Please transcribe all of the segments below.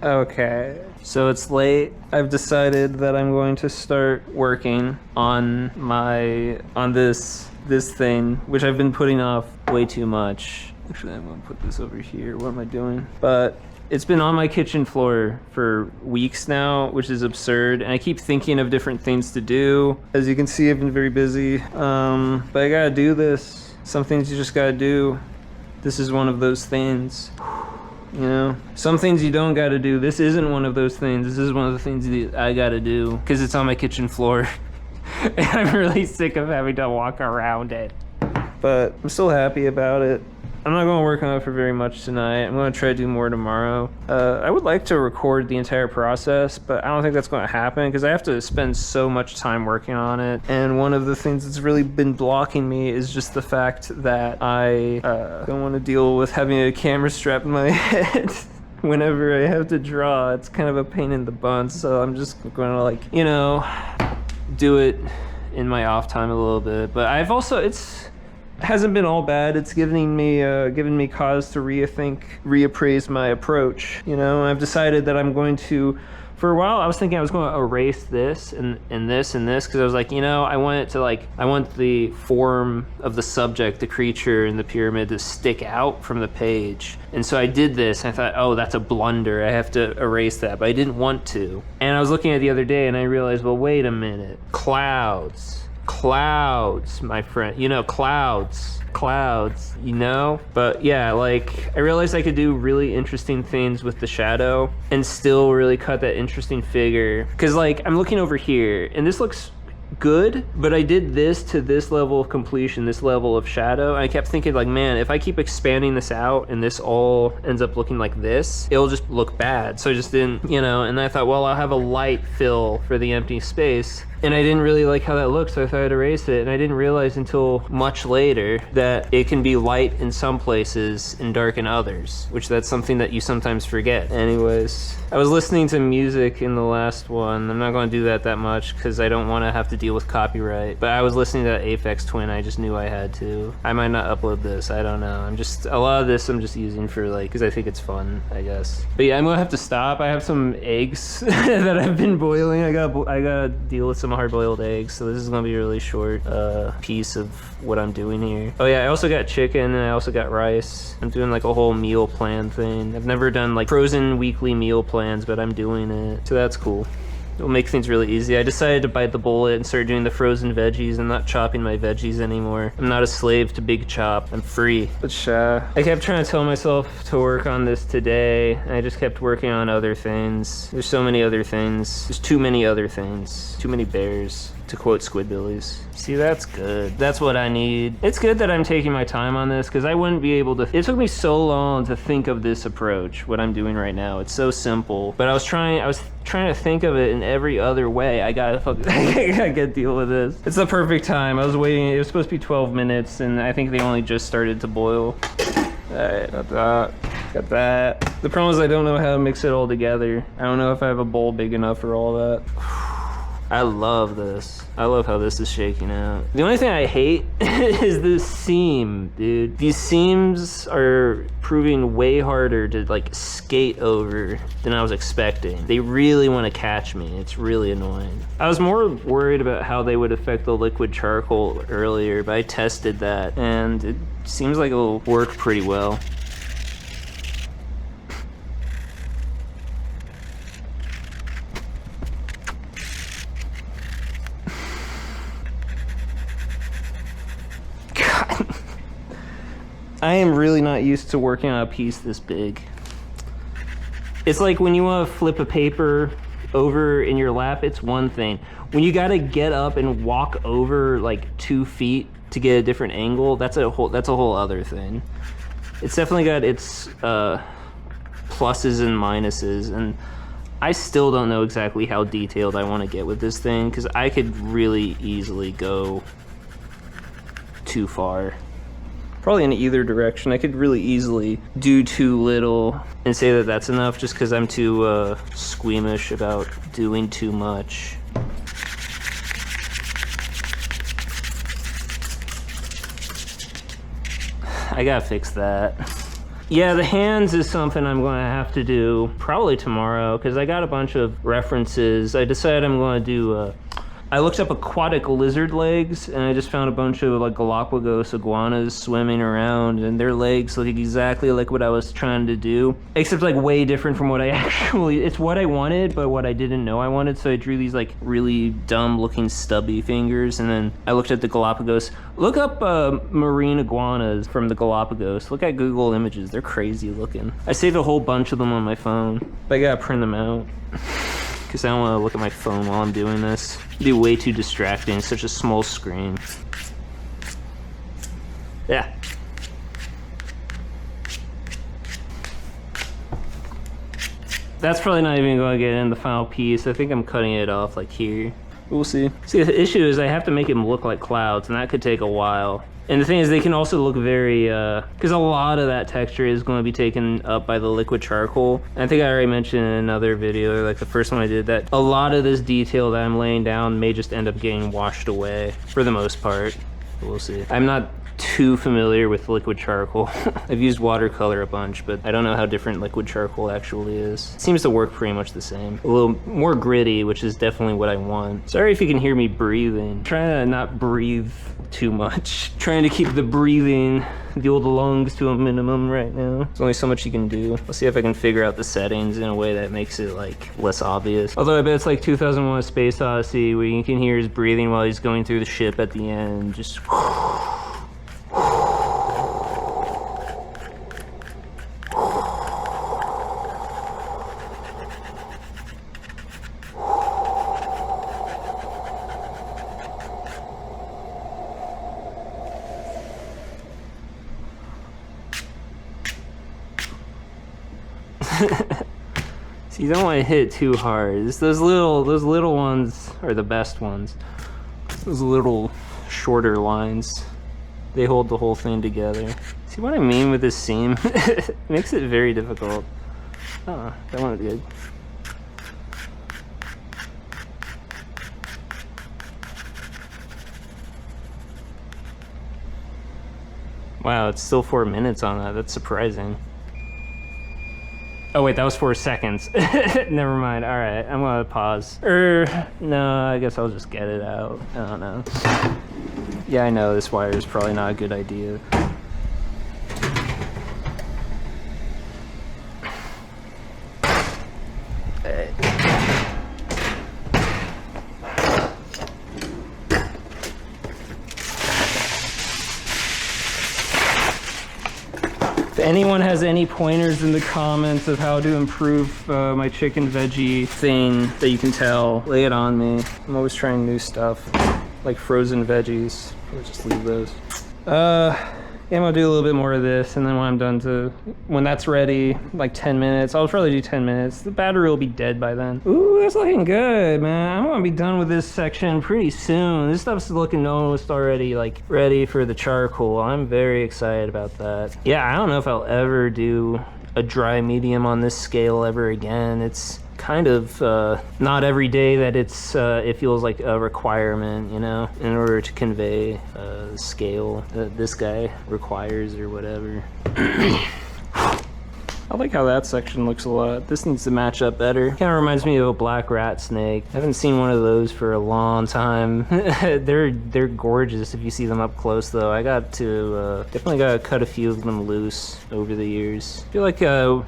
Okay, so it's late. I've decided that I'm going to start working on this thing, which I've been putting off way too much. Actually, I'm gonna put this over here. What am I doing? But it's been on my kitchen floor for weeks now, which is absurd. And I keep thinking of different things to do. As you can see, I've been very busy. But I gotta do this. Some things you just gotta do. This is one of those things. You know, some things you don't gotta do. This isn't one of those things. This is one of the things that I gotta do because it's on my kitchen floor. And I'm really sick of having to walk around it. But I'm still happy about it. I'm not going to work on it for very much tonight. I'm going to try to do more tomorrow. I would like to record the entire process, but I don't think that's going to happen because I have to spend so much time working on it. And one of the things that's really been blocking me is just the fact that I don't want to deal with having a camera strapped in my head. Whenever I have to draw, it's kind of a pain in the bum, so I'm just going to, like, you know, do it in my off time a little bit. But I've also, hasn't been all bad. It's given me cause to reappraise my approach. You know, I've decided that I'm going to, for a while I was thinking I was going to erase this and this and this because I was like, you know, I want the form of the subject, the creature in the pyramid, to stick out from the page. And so I did this and I thought, oh, that's a blunder. I have to erase that, but I didn't want to. And I was looking at it the other day and I realized, well, wait a minute. Clouds, my friend, you know, clouds, you know? But yeah, like, I realized I could do really interesting things with the shadow and still really cut that interesting figure. Cause like, I'm looking over here and this looks good, but I did this to this level of completion, this level of shadow. And I kept thinking, like, man, if I keep expanding this out and this all ends up looking like this, it'll just look bad. So I just didn't, you know, and I thought, well, I'll have a light fill for the empty space. And I didn't really like how that looked, so I thought I'd erase it. And I didn't realize until much later that it can be light in some places and dark in others, which that's something that you sometimes forget. Anyways, I was listening to music in the last one. I'm not going to do that much because I don't want to have to deal with copyright. But I was listening to Aphex Twin. I just knew I had to. I might not upload this. I don't know. A lot of this I'm just using for, like, because I think it's fun, I guess. But yeah, I'm going to have to stop. I have some eggs that I've been boiling. I gotta deal with some hard-boiled eggs, so this is gonna be a really short piece of what I'm doing here. Oh yeah, I also got chicken and I also got rice. I'm doing like a whole meal plan thing. I've never done like frozen weekly meal plans, but I'm doing it, so that's cool. It'll make things really easy. I decided to bite the bullet and start doing the frozen veggies. I'm not chopping my veggies anymore. I'm not a slave to Big Chop. I'm free. But I kept trying to tell myself to work on this today, and I just kept working on other things. There's so many other things. There's too many other things. Too many bears, to quote Squidbillies. See, that's good. That's what I need. It's good that I'm taking my time on this because I wouldn't be able to. It took me so long to think of this approach, what I'm doing right now. It's so simple, but I was trying to think of it in every other way. I gotta deal with this. It's the perfect time. I was waiting. It was supposed to be 12 minutes, and I think they only just started to boil. Alright, got that. The problem is I don't know how to mix it all together. I don't know if I have a bowl big enough for all that. I love this. I love how this is shaking out. The only thing I hate is this seam, dude. These seams are proving way harder to like skate over than I was expecting. They really want to catch me. It's really annoying. I was more worried about how they would affect the liquid charcoal earlier, but I tested that and it seems like it'll work pretty well. I am really not used to working on a piece this big. It's like when you want to flip a paper over in your lap, it's one thing. When you gotta get up and walk over like 2 feet to get a different angle, that's a whole other thing. It's definitely got its pluses and minuses, and I still don't know exactly how detailed I want to get with this thing because I could really easily go too far. Probably in either direction. I could really easily do too little and say that that's enough just because I'm too squeamish about doing too much. I gotta fix that. Yeah, the hands is something I'm going to have to do probably tomorrow because I got a bunch of references. I decided I'm going to do I looked up aquatic lizard legs, and I just found a bunch of like Galapagos iguanas swimming around, and their legs look exactly like what I was trying to do, except like way different from what I actually, it's what I wanted, but what I didn't know I wanted, so I drew these like really dumb looking stubby fingers, and then I looked at the Galapagos. Look up marine iguanas from the Galapagos. Look at Google Images, they're crazy looking. I saved a whole bunch of them on my phone, but I gotta print them out. Because I don't want to look at my phone while I'm doing this. It'd be way too distracting, such a small screen. Yeah. That's probably not even going to get in the final piece. I think I'm cutting it off like here. We'll see. See, the issue is I have to make them look like clouds, and that could take a while. And the thing is, they can also look very, because a lot of that texture is going to be taken up by the liquid charcoal. And I think I already mentioned in another video, like the first one I did, that a lot of this detail that I'm laying down may just end up getting washed away for the most part. We'll see. I'm not too familiar with liquid charcoal. I've used watercolor a bunch, but I don't know how different liquid charcoal actually is. It seems to work pretty much the same. A little more gritty, which is definitely what I want. Sorry if you can hear me breathing. I'm trying to not breathe too much. Trying to keep the breathing, the old lungs, to a minimum right now. There's only so much you can do. Let's see if I can figure out the settings in a way that makes it like less obvious. Although I bet it's like 2001: A Space Odyssey, where you can hear his breathing while he's going through the ship at the end. Just see, you don't want to hit it too hard. It's those little ones are the best ones. Those little shorter lines, they hold the whole thing together. See what I mean with this seam? It makes it very difficult. Oh, that one's good. Wow, it's still 4 minutes on that. That's surprising. Oh wait, that was 4 seconds. Never mind. All right, I'm gonna pause. No, I guess I'll just get it out. I don't know. Yeah, I know this wire is probably not a good idea. If anyone has any pointers in the comments of how to improve my chicken veggie thing that you can tell, lay it on me. I'm always trying new stuff, like frozen veggies. Or just leave those. Yeah, I'm gonna do a little bit more of this, and then when I'm done when that's ready, like 10 minutes, I'll probably do 10 minutes. The battery will be dead by then. Ooh, that's looking good, man. I'm gonna be done with this section pretty soon. This stuff's looking almost already like ready for the charcoal. I'm very excited about that. Yeah, I don't know if I'll ever do a dry medium on this scale ever again. It's kind of not every day that it feels like a requirement, you know, in order to convey the scale that this guy requires or whatever. I like how that section looks a lot. This needs to match up better. Kind of reminds me of a black rat snake. I haven't seen one of those for a long time. They're gorgeous if you see them up close though. I got to, definitely got to cut a few of them loose over the years. I feel like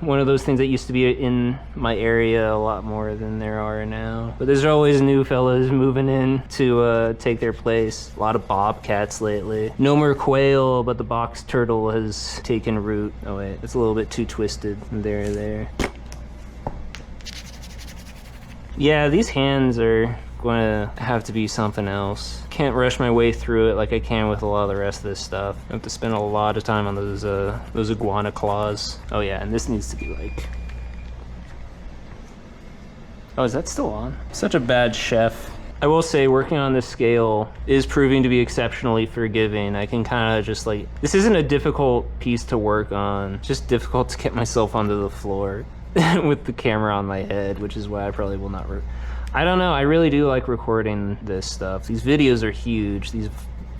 one of those things that used to be in my area a lot more than there are now. But there's always new fellas moving in to take their place. A lot of bobcats lately. No more quail, but the box turtle has taken root. Oh wait, it's a little bit too twisted. There. Yeah, these hands are going to have to be something else. Can't rush my way through it like I can with a lot of the rest of this stuff. I have to spend a lot of time on those iguana claws. Oh yeah, and this needs to be like... Oh, is that still on? Such a bad chef. I will say working on this scale is proving to be exceptionally forgiving. I can kind of just like, this isn't a difficult piece to work on, it's just difficult to get myself onto the floor with the camera on my head, which is why I probably will not I don't know, I really do like recording this stuff. These videos are huge. These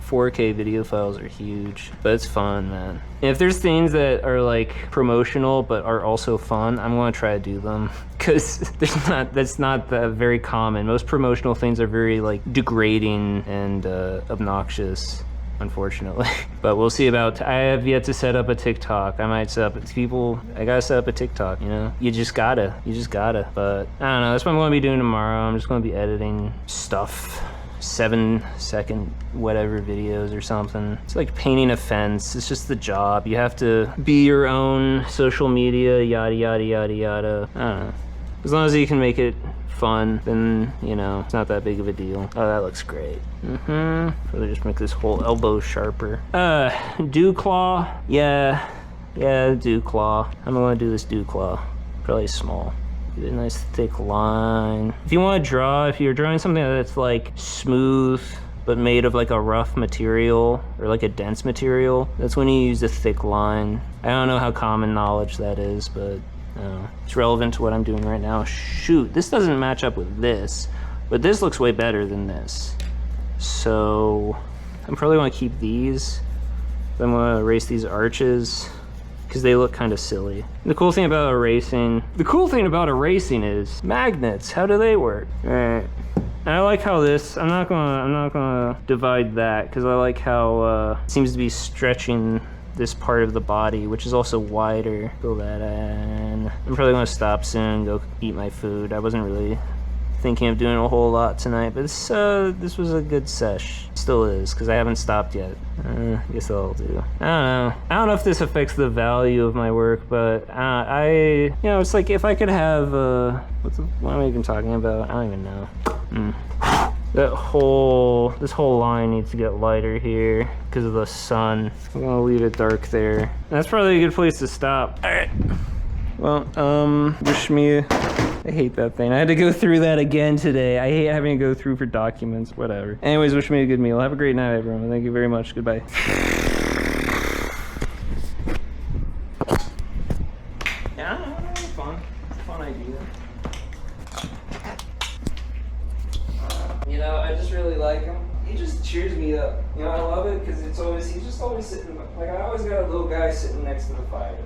4K video files are huge, but it's fun, man. And if there's things that are like promotional but are also fun, I'm gonna try to do them, because that's not that very common. Most promotional things are very like degrading and obnoxious, unfortunately. But we'll see about, I have yet to set up a TikTok. I might set up, I gotta set up a TikTok, you know? You just gotta. But I don't know, that's what I'm gonna be doing tomorrow. I'm just gonna be editing stuff. 7-second whatever videos or something. It's like painting a fence. It's just the job. You have to be your own social media, yada yada yada yada. I don't know. As long as you can make it fun, then, you know, it's not that big of a deal. Oh, that looks great. Probably just make this whole elbow sharper. Dew claw. Yeah, dew claw. I'm gonna do this dew claw. Probably small. Get a nice thick line. If you want to draw, if you're drawing something that's like smooth but made of like a rough material or like a dense material, that's when you use a thick line. I don't know how common knowledge that is, but it's relevant to what I'm doing right now. Shoot, this doesn't match up with this, but this looks way better than this. So I'm probably want to keep these. I'm going to erase these arches, because they look kind of silly. The cool thing about erasing is magnets. How do they work? All right. And I like how this, I'm not gonna divide that, because I like how it seems to be stretching this part of the body, which is also wider. Fill that in. I'm probably gonna stop soon, go eat my food. I wasn't really thinking of doing a whole lot tonight, but this was a good sesh. Still is, because I haven't stopped yet. I guess I'll do. I don't know if this affects the value of my work, but you know, it's like if I could have what am I even talking about? I don't even know. This whole line needs to get lighter here because of the sun. I'm gonna leave it dark there. That's probably a good place to stop. All right. Well, wish me. I hate that thing. I had to go through that again today. I hate having to go through for documents, whatever. Anyways, wish me a good meal. Have a great night, everyone. Thank you very much. Goodbye. Yeah, I don't know, it's fun. It's a fun idea. You know, I just really like him. He just cheers me up. You know, I love it because he's just always sitting, like I always got a little guy sitting next to the fire.